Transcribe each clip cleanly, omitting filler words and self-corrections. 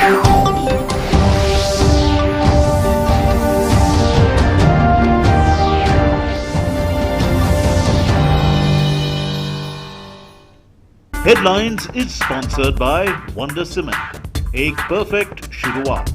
Headlines is sponsored by Wonder Cement. एक perfect शुरुआत.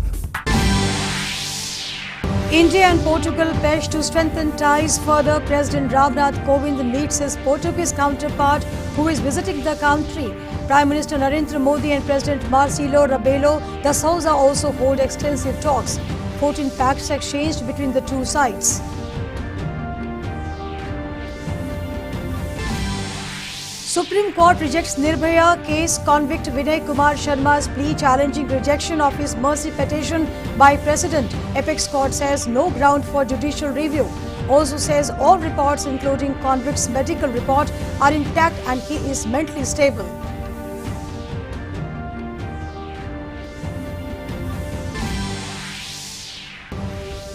India and Portugal pledge to strengthen ties further. President Ramnath Kovind meets his Portuguese counterpart who is visiting the country. Prime Minister Narendra Modi and President Marcelo Rebelo de Sousa also hold extensive talks. 14 pacts exchanged between the two sides. Supreme Court rejects Nirbhaya case. Convict Vinay Kumar Sharma's plea challenging rejection of his mercy petition by President. Apex Court says no ground for judicial review. Also says all reports including convict's medical report are intact and he is mentally stable.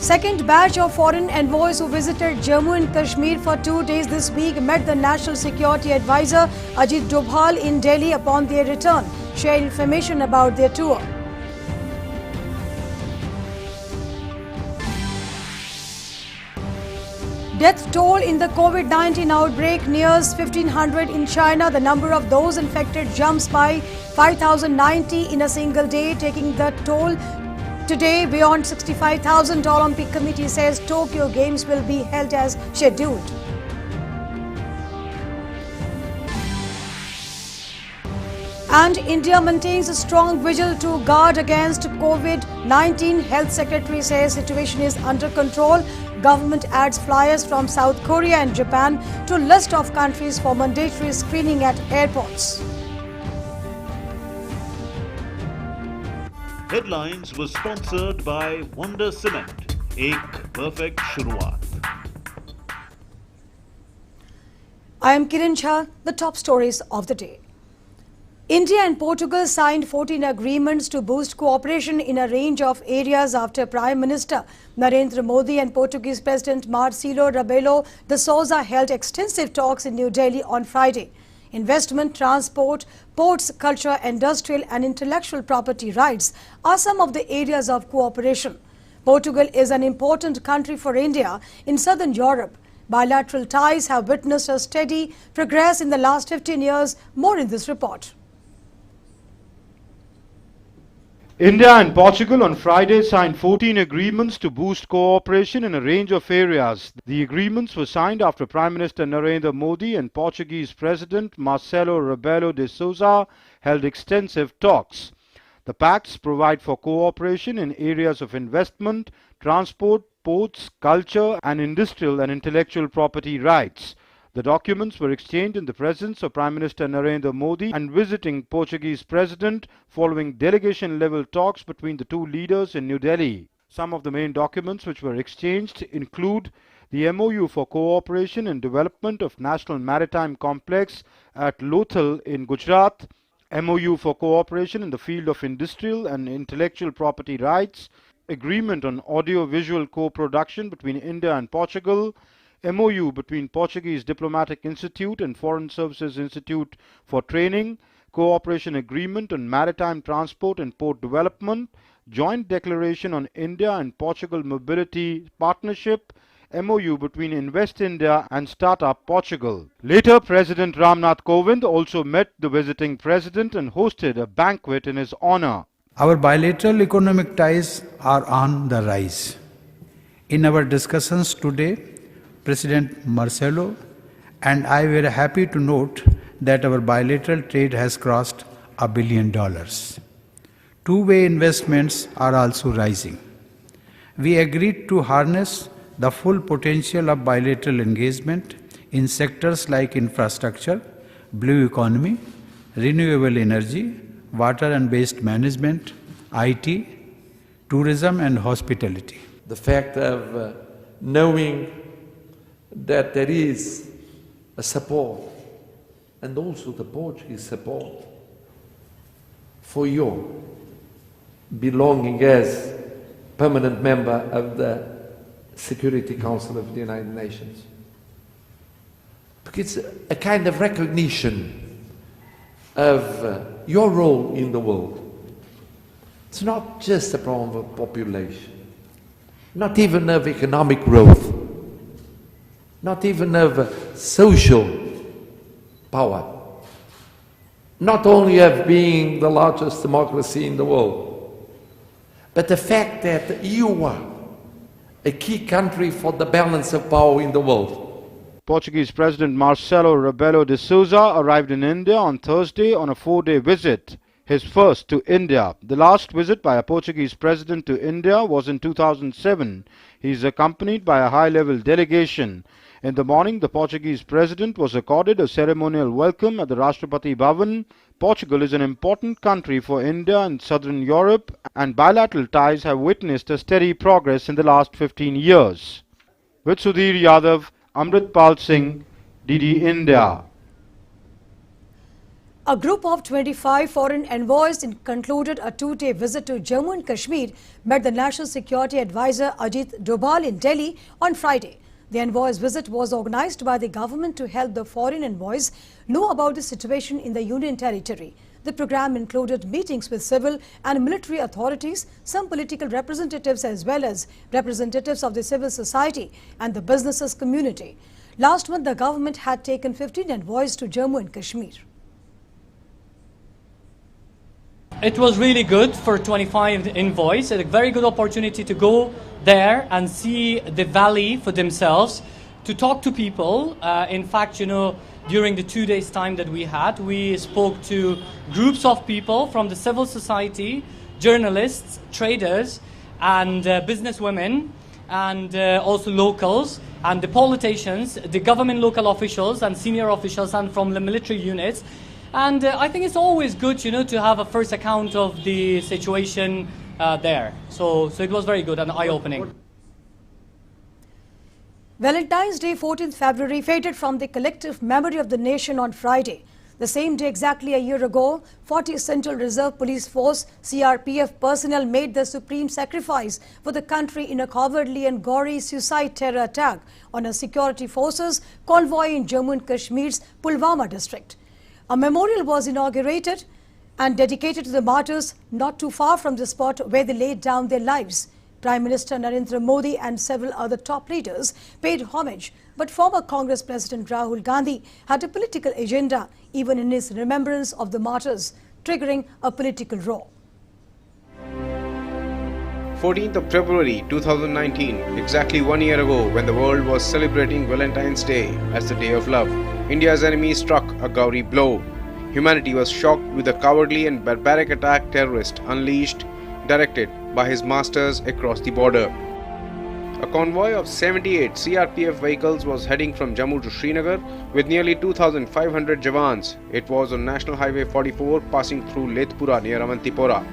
Second batch of foreign envoys who visited Jammu and Kashmir for 2 days this week met the National Security Advisor Ajit Dobhal in Delhi upon their return, share information about their tour. Death toll in the COVID-19 outbreak nears 1,500 in China. The number of those infected jumps by 5,090 in a single day, taking the toll today beyond 65,000. The Olympic Committee says Tokyo Games will be held as scheduled. And India maintains a strong vigil to guard against COVID-19. Health Secretary says situation is under control. Government adds flyers from South Korea and Japan to list of countries for mandatory screening at airports. Headlines was sponsored by Wonder Cement. एक perfect शुरुआत. I am Kiran Jha. The top stories of the day. India and Portugal signed 14 agreements to boost cooperation in a range of areas after Prime Minister Narendra Modi and Portuguese President Marcelo Rebelo de Sousa held extensive talks in New Delhi on Friday. Investment, transport, ports, culture, industrial and intellectual property rights are some of the areas of cooperation. Portugal is an important country for India in southern Europe. Bilateral ties have witnessed a steady progress in the last 15 years. More in this report. India and Portugal on Friday signed 14 agreements to boost cooperation in a range of areas. The agreements were signed after Prime Minister Narendra Modi and Portuguese President Marcelo Rebelo de Sousa held extensive talks. The pacts provide for cooperation in areas of investment, transport, ports, culture and industrial and intellectual property rights. The documents were exchanged in the presence of Prime Minister Narendra Modi and visiting Portuguese President following delegation-level talks between the two leaders in New Delhi. Some of the main documents which were exchanged include the MOU for cooperation and development of National Maritime Complex at Lothal in Gujarat, MOU for cooperation in the field of industrial and intellectual property rights, agreement on audio-visual co-production between India and Portugal, MOU between Portuguese Diplomatic Institute and Foreign Services Institute for Training, Cooperation Agreement on Maritime Transport and Port Development, Joint Declaration on India and Portugal Mobility Partnership, MOU between Invest India and Startup Portugal. Later, President Ramnath Kovind also met the visiting president and hosted a banquet in his honor. Our bilateral economic ties are on the rise. In our discussions today, President Marcelo and I were happy to note that our bilateral trade has crossed $1 billion. Two-way investments are also rising. We agreed to harness the full potential of bilateral engagement in sectors like infrastructure, blue economy, renewable energy, water and waste management, IT, tourism and hospitality. The fact of knowing that there is a support, and also the Portuguese support, for your belonging as permanent member of the Security Council of the United Nations. Because it's a kind of recognition of your role in the world. It's not just a problem of population, not even of economic growth, not even of social power, not only of being the largest democracy in the world, but the fact that you are a key country for the balance of power in the world. Portuguese President Marcelo Rebelo de Sousa arrived in India on Thursday on a 4-day visit, his first to India. The last visit by a Portuguese president to India was in 2007. He is accompanied by a high-level delegation. In the morning, the Portuguese president was accorded a ceremonial welcome at the Rashtrapati Bhavan. Portugal is an important country for India and southern Europe, and bilateral ties have witnessed a steady progress in the last 15 years. With Sudhir Yadav, Amritpal Singh, DD India. A group of 25 foreign envoys concluded a 2-day visit to Jammu and Kashmir met the National Security Advisor Ajit Doval in Delhi on Friday. The envoys' visit was organized by the government to help the foreign envoys know about the situation in the Union Territory. The program included meetings with civil and military authorities, some political representatives as well as representatives of the civil society and the businesses community. Last month, the government had taken 15 envoys to Jammu and Kashmir. It was really good for 25 envoys, a very good opportunity to go there and see the valley for themselves, to talk to people. In fact, during the 2 days time that we spoke to groups of people from the civil society, journalists, traders, and businesswomen, and also locals, and the politicians, the government local officials and senior officials, and from the military units. And I think it's always good, to have a first account of the situation there. So it was very good and eye-opening. Valentine's Day, 14th February, faded from the collective memory of the nation on Friday. The same day, exactly a year ago, 40 Central Reserve Police Force (CRPF) personnel made the supreme sacrifice for the country in a cowardly and gory suicide terror attack on a security forces convoy in Jammu and Kashmir's Pulwama district. A memorial was inaugurated and dedicated to the martyrs not too far from the spot where they laid down their lives. Prime Minister Narendra Modi and several other top leaders paid homage, but former Congress President Rahul Gandhi had a political agenda even in his remembrance of the martyrs, triggering a political row. 14th of February 2019, exactly 1 year ago, when the world was celebrating Valentine's Day as the Day of Love, India's enemy struck a gaudy blow. Humanity was shocked with the cowardly and barbaric attack terrorist unleashed, directed by his masters across the border. A convoy of 78 CRPF vehicles was heading from Jammu to Srinagar with nearly 2,500 Jawans. It was on National Highway 44 passing through Letpura near Avantipora.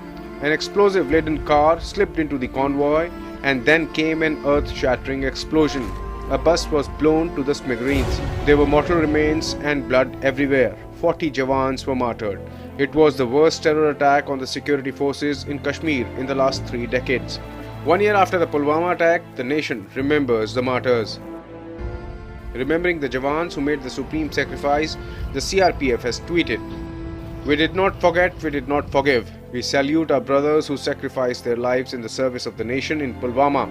An explosive-laden car slipped into the convoy and then came an earth-shattering explosion. A bus was blown to the smithereens. There were mortal remains and blood everywhere. 40 Jawans were martyred. It was the worst terror attack on the security forces in Kashmir in the last 3 decades. 1 year after the Pulwama attack, the nation remembers the martyrs. Remembering the Jawans who made the supreme sacrifice, the CRPF has tweeted, "We did not forget, we did not forgive. We salute our brothers who sacrificed their lives in the service of the nation in Pulwama.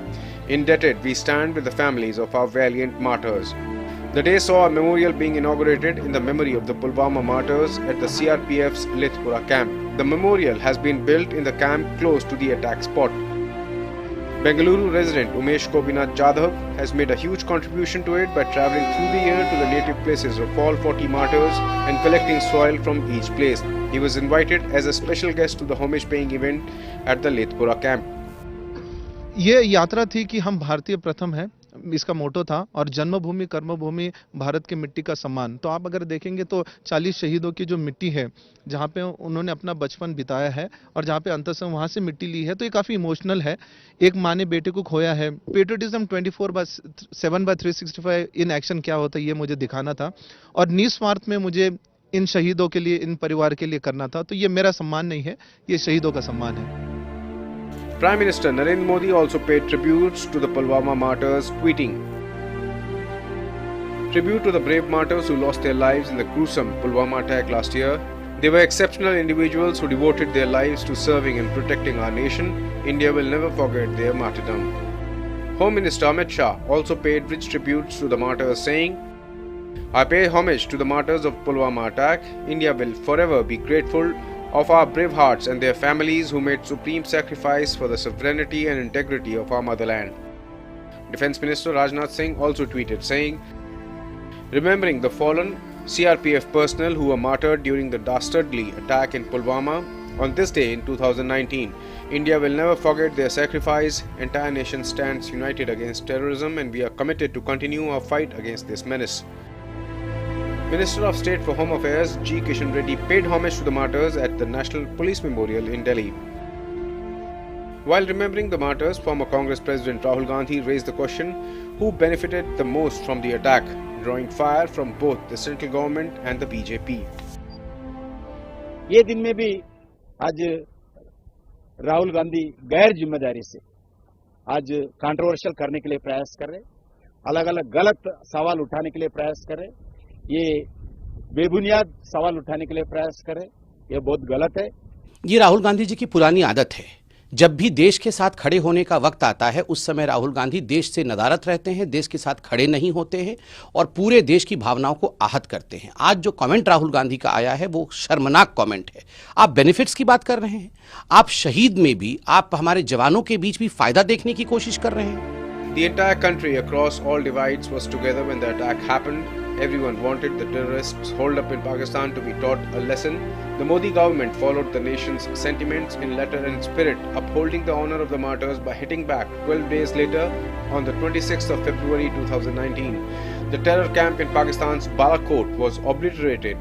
Indebted, we stand with the families of our valiant martyrs." The day saw a memorial being inaugurated in the memory of the Pulwama martyrs at the CRPF's Letpura camp. The memorial has been built in the camp close to the attack spot. Bengaluru resident Umesh Gopinath Jadhav has made a huge contribution to it by travelling through the year to the native places of all 40 martyrs and collecting soil from each place. He was invited as a special guest to the homage paying event at the Letpura camp. ये यात्रा थी कि हम भारतीय प्रथम हैं, इसका मोटो था, और जन्मभूमि कर्मभूमि भारत की मिट्टी का सम्मान। तो आप अगर देखेंगे तो 40 शहीदों की जो मिट्टी है, जहाँ पे उन्होंने अपना बचपन बिताया है और जहाँ पे अंतस वहाँ से मिट्टी ली है, तो ये काफ़ी इमोशनल है। एक माँ ने बेटे को खोया है। पेट्रियटिज्म 24/7/365 इन एक्शन क्या होता है, ये मुझे दिखाना था, और निस्वार्थ में मुझे इन शहीदों के लिए, इन परिवार के लिए करना था। तो ये मेरा सम्मान नहीं है, ये शहीदों का सम्मान है। Prime Minister Narendra Modi also paid tributes to the Pulwama martyrs, tweeting, "Tribute to the brave martyrs who lost their lives in the gruesome Pulwama attack last year. They were exceptional individuals who devoted their lives to serving and protecting our nation. India will never forget their martyrdom. Home Minister Amit Shah also paid rich tributes to the martyrs, saying, "I pay homage to the martyrs of Pulwama attack. India will forever be grateful of our brave hearts and their families who made supreme sacrifice for the sovereignty and integrity of our motherland." Defence Minister Rajnath Singh also tweeted, saying, "Remembering the fallen CRPF personnel who were martyred during the dastardly attack in Pulwama on this day in 2019, India will never forget their sacrifice. Entire nation stands united against terrorism and we are committed to continue our fight against this menace." Minister of State for Home Affairs G. Kishan Reddy paid homage to the martyrs at the National Police Memorial in Delhi. While remembering the martyrs, former Congress President Rahul Gandhi raised the question, who benefited the most from the attack, drawing fire from both the central government and the BJP. ये दिन में भी आज राहुल गांधी गैर जिम्मेदारी से आज controversial करने के लिए प्रयास कर रहे, अलग अलग गलत सवाल उठाने के लिए प्रयास कर रहे, ये बेबुनियाद सवाल उठाने के लिए प्रयास कर रहे, ये बहुत गलत है। ये राहुल गांधी जी की पुरानी आदत है। जब भी देश के साथ खड़े होने का वक्त आता है उस समय राहुल गांधी देश से नदारत रहते हैं, देश के साथ खड़े नहीं होते हैं और पूरे देश की भावनाओं को आहत करते हैं। आज जो कमेंट राहुल गांधी का आया है वो शर्मनाक कमेंट है। आप बेनिफिट्स की बात कर रहे हैं, आप शहीद में भी, आप हमारे जवानों के बीच भी फायदा देखने की कोशिश कर रहे हैं। The entire country across all divides was together when the attack happened. Everyone wanted the terrorists holed up in Pakistan to be taught a lesson. The Modi government followed the nation's sentiments in letter and spirit, upholding the honor of the martyrs by hitting back 12 days later on the 26th of February 2019. The terror camp in Pakistan's Balakot was obliterated,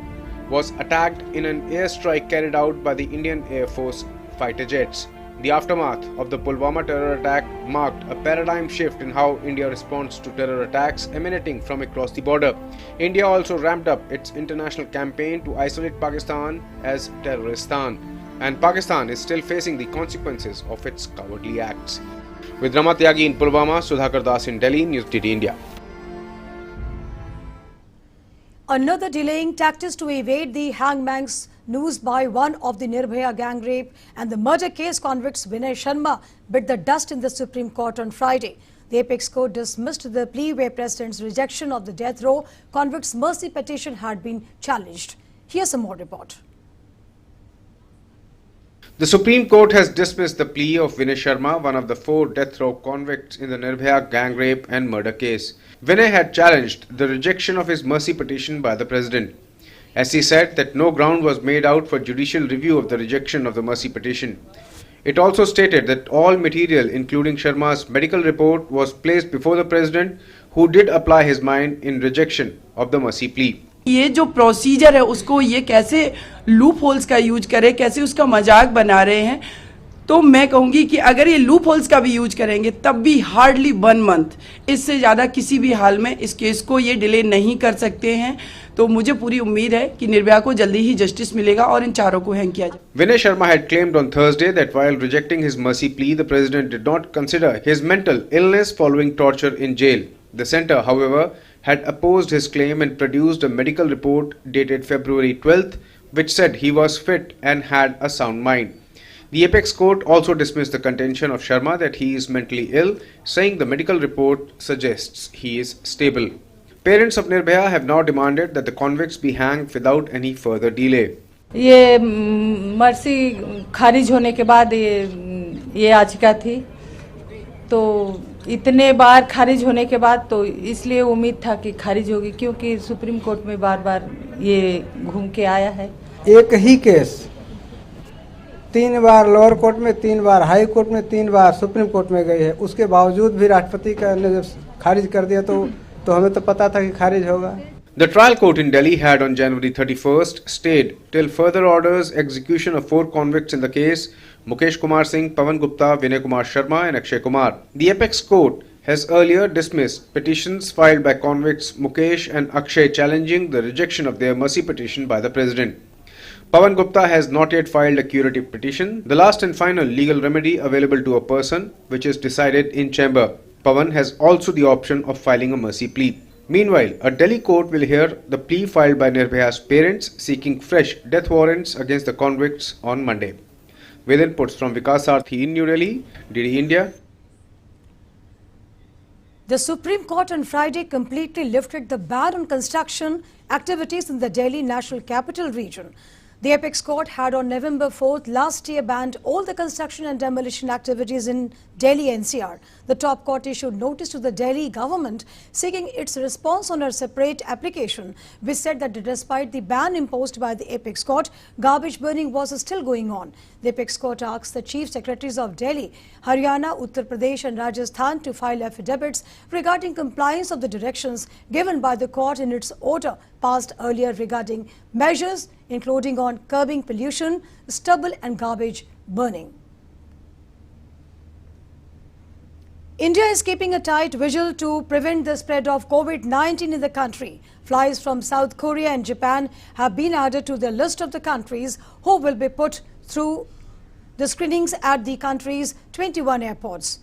was attacked in an airstrike carried out by the Indian Air Force fighter jets. The aftermath of the Pulwama terror attack marked a paradigm shift in how India responds to terror attacks emanating from across the border. India also ramped up its international campaign to isolate Pakistan as Terroristan, and Pakistan is still facing the consequences of its cowardly acts. With Rama Tyagi in Pulwama, Sudhakar Das in Delhi, News DT India. Another delaying tactics to evade the hangman's noose by one of the Nirbhaya gang rape and the murder case convicts Vinay Sharma bit the dust in the Supreme Court on Friday. The apex court dismissed the plea where President's rejection of the death row convicts' mercy petition had been challenged. Here's a more report. The Supreme Court has dismissed the plea of Vinay Sharma, one of the 4 death row convicts in the Nirbhaya gang rape and murder case. Vinay had challenged the rejection of his mercy petition by the President, as he said that no ground was made out for judicial review of the rejection of the mercy petition. It also stated that all material, including Sharma's medical report, was placed before the President, who did apply his mind in rejection of the mercy plea. ये जो procedure है उसको ये कैसे loop holes का use करे, कैसे उसका मजाक बना रहे हैं, तो मैं कहूँगी कि अगर ये लूप होल्स का भी यूज करेंगे तब भी हार्डली 1 मंथ, इससे ज़्यादा किसी भी हाल में इस केस को ये डिले नहीं कर सकते हैं। तो मुझे पूरी उम्मीद है कि निर्भया को जल्दी ही जस्टिस मिलेगा और इन चारों को हैंग किया जाए। Vinay Sharma had claimed on Thursday that while rejecting his mercy plea, the President did not consider his mental illness following torture in jail. The centre, however, had opposed his claim and produced a medical report dated February 12th, which said he was fit and had a sound mind. The apex court also dismissed the contention of Sharma that he is mentally ill, saying the medical report suggests he is stable. Parents of Nirbhaya have now demanded that the convicts be hanged without any further delay. ये mercy खारिज होने के बाद ये याचिका थी, तो इतने बार खारिज होने के बाद तो इसलिए उम्मीद था कि खारिज होगी, क्योंकि सुप्रीम कोर्ट में बार बार ये घूम के आया है। एक ही केस 3 बार लोअर कोर्ट में, 3 बार हाई कोर्ट में, 3 बार सुप्रीम कोर्ट में गई है। उसके बावजूद भी राष्ट्रपति का ने जब खारिज कर दिया तो हमें तो पता था कि खारिज होगा। The trial court in Delhi had on January 31st stayed till further orders execution of 4 convicts in the case: Mukesh Kumar Singh, Pawan Gupta, Vinay Kumar Sharma and Akshay Kumar. The apex court has earlier dismissed petitions filed by convicts Mukesh and Akshay challenging the rejection of their mercy petition by the President. Pawan Gupta has not yet filed a curative petition, the last and final legal remedy available to a person, which is decided in chamber. Pawan has also the option of filing a mercy plea. Meanwhile, a Delhi court will hear the plea filed by Nirbhaya's parents seeking fresh death warrants against the convicts on Monday. With inputs from Vikas Sarthi in New Delhi, DD India. The Supreme Court on Friday completely lifted the ban on construction activities in the Delhi National Capital Region. The Apex Court had on November 4th last year banned all the construction and demolition activities in Delhi NCR. The top court issued notice to the Delhi government seeking its response on a separate application, which said that despite the ban imposed by the Apex Court, garbage burning was still going on. The Apex Court asked the Chief Secretaries of Delhi, Haryana, Uttar Pradesh and Rajasthan to file affidavits regarding compliance of the directions given by the court in its order passed earlier regarding measures including on curbing pollution, stubble and garbage burning. India is keeping a tight vigil to prevent the spread of COVID-19 in the country. Flights from South Korea and Japan have been added to the list of the countries who will be put through the screenings at the country's 21 airports.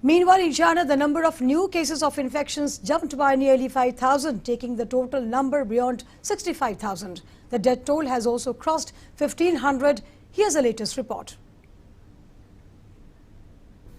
Meanwhile, in China, the number of new cases of infections jumped by nearly 5,000, taking the total number beyond 65,000. The death toll has also crossed 1,500. Here's the latest report.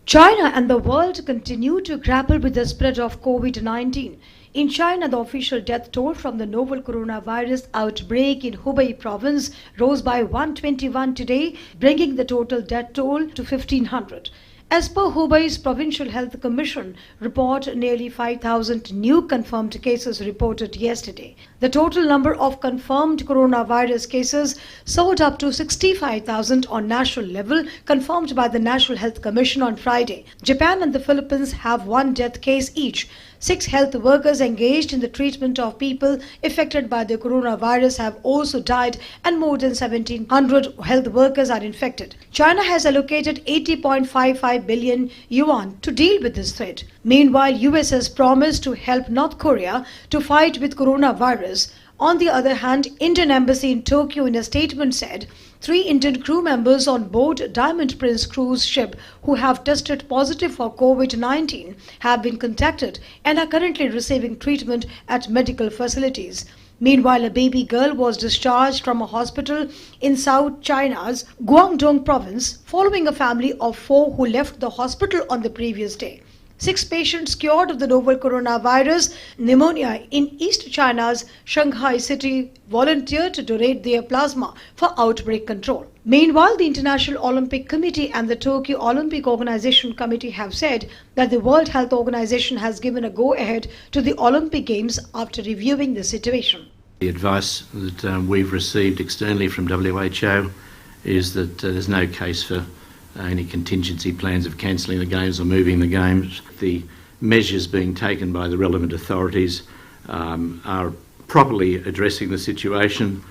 China and the world continue to grapple with the spread of COVID-19. In China, the official death toll from the novel coronavirus outbreak in Hubei province rose by 121 today, bringing the total death toll to 1,500. As per Hubei's Provincial Health Commission report, nearly 5,000 new confirmed cases reported yesterday. The total number of confirmed coronavirus cases soared up to 65,000 on national level, confirmed by the National Health Commission on Friday. Japan and the Philippines have one death case each. 6 health workers engaged in the treatment of people affected by the coronavirus have also died, and more than 1,700 health workers are infected. China has allocated 80.55 billion yuan to deal with this threat. Meanwhile, US has promised to help North Korea to fight with coronavirus. On the other hand, Indian Embassy in Tokyo in a statement said 3 Indian crew members on board Diamond Prince cruise ship who have tested positive for COVID-19 have been contacted and are currently receiving treatment at medical facilities. Meanwhile, a baby girl was discharged from a hospital in South China's Guangdong province following a family of 4 who left the hospital on the previous day. 6 patients cured of the novel coronavirus pneumonia in East China's Shanghai city volunteered to donate their plasma for outbreak control. Meanwhile, the International Olympic Committee and the Tokyo Olympic Organization Committee have said that the World Health Organization has given a go-ahead to the Olympic Games after reviewing the situation. The advice that we've received externally from WHO is that there's no case for any contingency plans of cancelling the games or moving the games. The measures being taken by the relevant authorities are properly addressing the situation.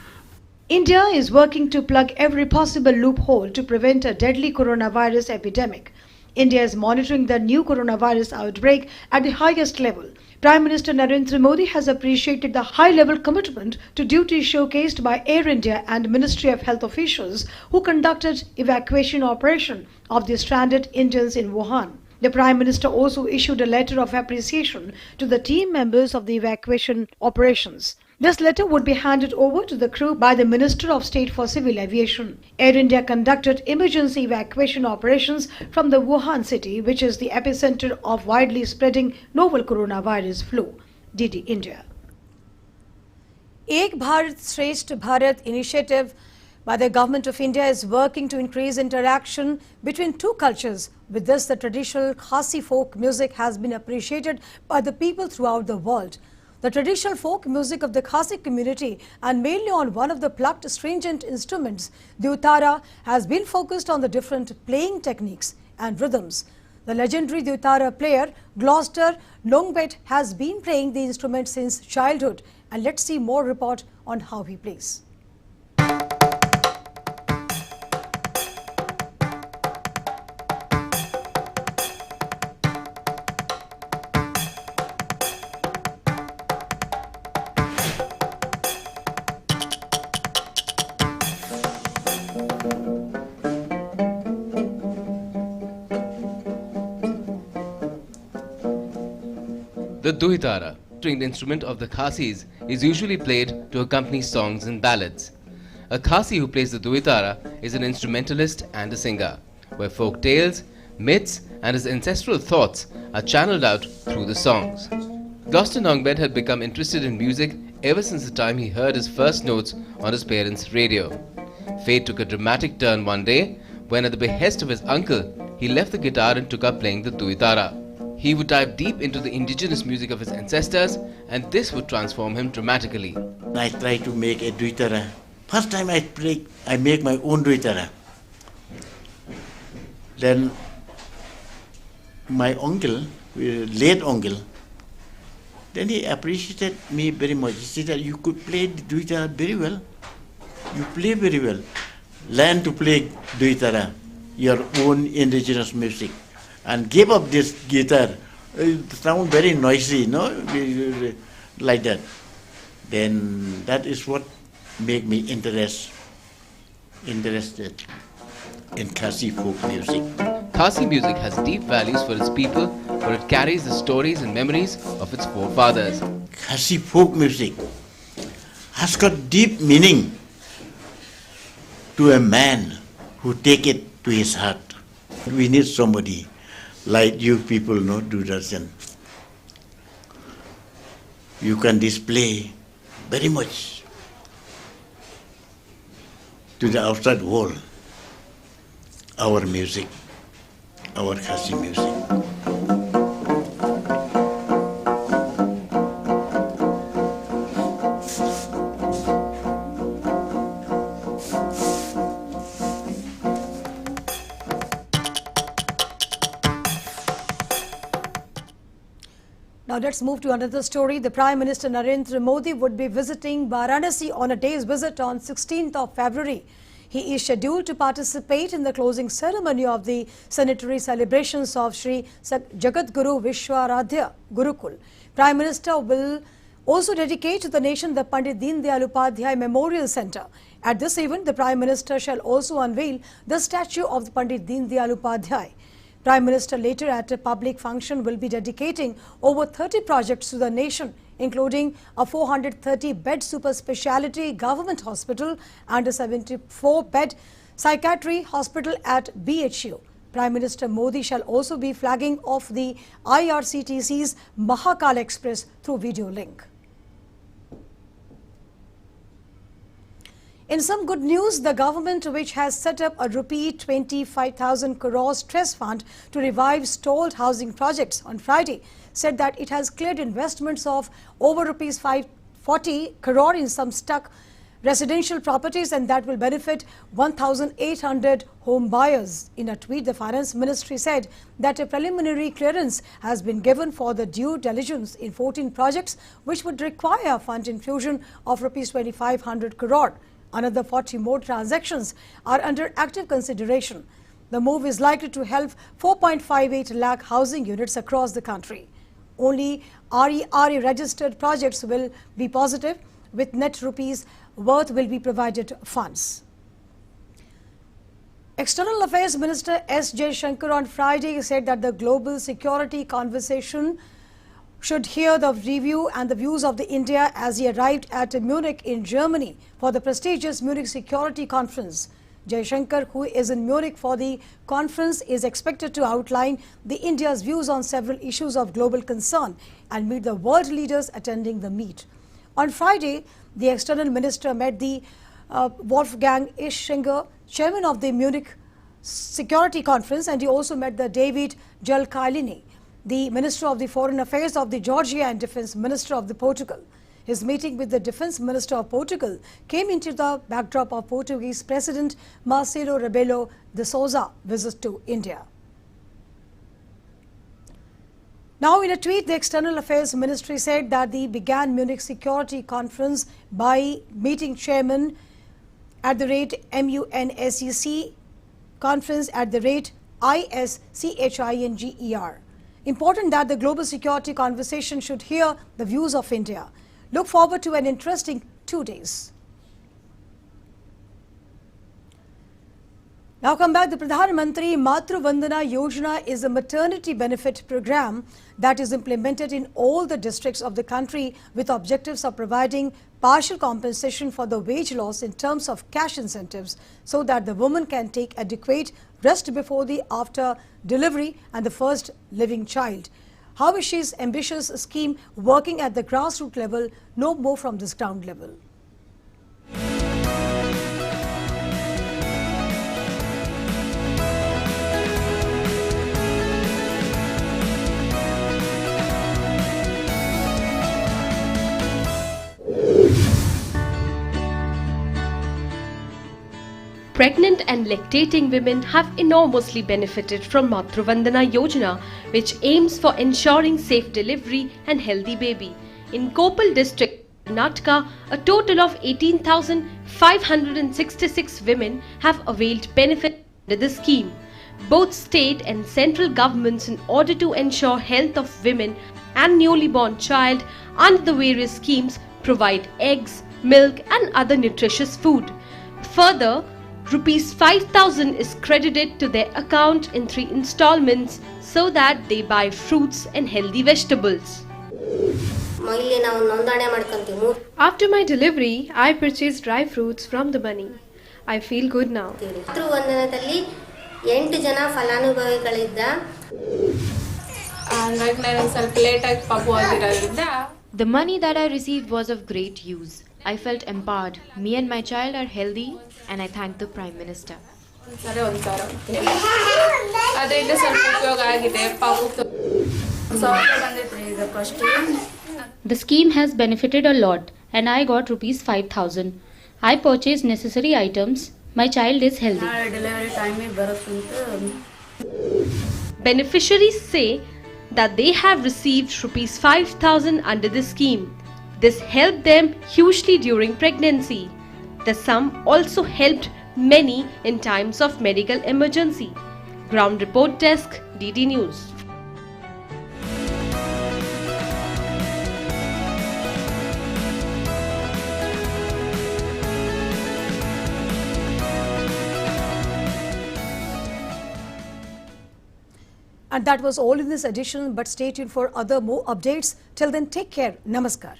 India is working to plug every possible loophole to prevent a deadly coronavirus epidemic. India is monitoring the new coronavirus outbreak at the highest level. Prime Minister Narendra Modi has appreciated the high-level commitment to duty showcased by Air India and Ministry of Health officials who conducted evacuation operation of the stranded Indians in Wuhan. The Prime Minister also issued a letter of appreciation to the team members of the evacuation operations. This letter would be handed over to the crew by the Minister of State for Civil Aviation. Air India conducted emergency evacuation operations from the Wuhan city, which is the epicenter of widely spreading novel coronavirus flu. DD India. Ek Bharat Shresth Bharat initiative by the Government of India is working to increase interaction between 2 cultures. With this, the traditional Khasi folk music has been appreciated by the people throughout the world. The traditional folk music of the Khasi community, and mainly on one of the plucked stringent instruments, the Utara, has been focused on the different playing techniques and rhythms. The legendary Utara player, Gloucester Longbet, has been playing the instrument since childhood. And let's see more report on how he plays. The Duhitara, stringed instrument of the Khasis is usually played to accompany songs and ballads. A Khasi who plays the Duitara is an instrumentalist and a singer, where folk tales, myths and his ancestral thoughts are channeled out through the songs. Gloucester Nongbed had become interested in music ever since the time he heard his first notes on his parents' radio. Fate took a dramatic turn one day when, at the behest of his uncle, he left the guitar and took up playing the Duitara. He would dive deep into the indigenous music of his ancestors, and this would transform him dramatically. I tried to make a Duitara. First time I make my own Duitara. Then my uncle, late uncle, then he appreciated me very much. He said, you could play the Duitara very well. You play very well. Learn to play Duitara, your own indigenous music. And give up this guitar. It sounds very noisy, no? Like that. Then that is what made me interested in Khasi folk music. Khasi music has deep values for its people, for it carries the stories and memories of its forefathers. Khasi folk music has got deep meaning to a man who take it to his heart. We need somebody like you people, no, Durasan. You can display very much to the outside world our music, our Khasi music. Now let's move to another story. The Prime Minister Narendra Modi would be visiting Varanasi on a day's visit on 16th of February. He is scheduled to participate in the closing ceremony of the centenary celebrations of Sri Jagadguru Vishwaradhya Gurukul. Prime Minister will also dedicate to the nation the Pandit Deen Dayal Upadhyay Memorial Centre. At this event, the Prime Minister shall also unveil the statue of the Pandit Deen Dayal Upadhyay. Prime Minister later at a public function will be dedicating over 30 projects to the nation, including a 430-bed super speciality government hospital and a 74-bed psychiatry hospital at BHU. Prime Minister Modi shall also be flagging off the IRCTC's Mahakal Express through video link. In some good news, the government, which has set up a rupee 25,000 crore stress fund to revive stalled housing projects on Friday, said that it has cleared investments of over rupees 540 crore in some stuck residential properties, and that will benefit 1,800 home buyers. In a tweet, the Finance Ministry said that a preliminary clearance has been given for the due diligence in 14 projects, which would require a fund infusion of rupees 2,500 crore. Another 40 more transactions are under active consideration. The move is likely to help 4.58 lakh housing units across the country. Only RERA registered projects will be positive, with net rupees worth will be provided funds. External Affairs Minister S. Jaishankar on Friday said that the global security conversation should hear the review and the views of India as he arrived at Munich in Germany for the prestigious Munich Security Conference. Jaishankar, who is in Munich for the conference, is expected to outline India's views on several issues of global concern and meet the world leaders attending the meet. On Friday, the external minister met the Wolfgang Ischinger, chairman of the Munich Security Conference, and he also met the David Jalkailini, the Minister of the Foreign Affairs of the Georgia and Defence Minister of the Portugal. His meeting with the Defence Minister of Portugal came into the backdrop of Portuguese President Marcelo Rebelo de Sousa's visit to India. Now, in a tweet, the External Affairs Ministry said that they began Munich Security Conference by meeting chairman @MUNSEC conference @ISCHINGER. Important that the global security conversation should hear the views of India. Look forward to an interesting 2 days. Now come back. The Pradhanmantri Vandana Yojna is a maternity benefit program that is implemented in all the districts of the country with objectives of providing partial compensation for the wage loss in terms of cash incentives so that the woman can take adequate rest before the after delivery and the first living child. How is this ambitious scheme working at the grassroots level? No more from this ground level. Pregnant and lactating women have enormously benefited from Vandana Yojna, which aims for ensuring safe delivery and healthy baby. In Koppal district, Karnataka, a total of 18,566 women have availed benefit under the scheme. Both state and central governments, in order to ensure health of women and newly born child under the various schemes, provide eggs, milk and other nutritious food. Further, Rupees 5,000 is credited to their account in 3 installments so that they buy fruits and healthy vegetables. After my delivery, I purchased dry fruits from the money. I feel good now. The money that I received was of great use. I felt empowered. Me and my child are healthy and I thank the Prime Minister. The scheme has benefited a lot and I got Rupees 5,000. I purchased necessary items. My child is healthy. Beneficiaries say that they have received Rupees 5,000 under the scheme. This helped them hugely during pregnancy. The sum also helped many in times of medical emergency. Ground Report Desk, DD News. And that was all in this edition, but stay tuned for more updates. Till then, take care. Namaskar.